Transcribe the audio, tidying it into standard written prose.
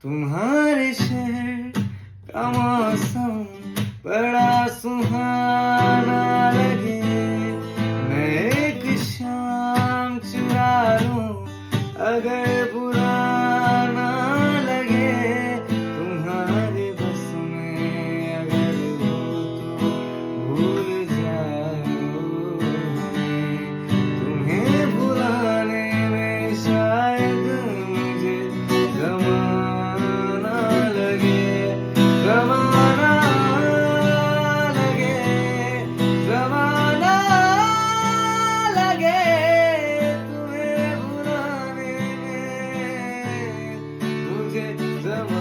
तुम्हारे शहर का मौसम बड़ा सुहाना लगे, मैं एक शाम चुरा लूं अगर पुराना लगे। तुम्हारे बस में अगर हो तो भूल जाओ, तुम्हें भुलाने में शायद मुझे ज़माना लगे, ज़माना लगे, ज़माना लगे। तुम्हें भुलाने में मुझे ज़माना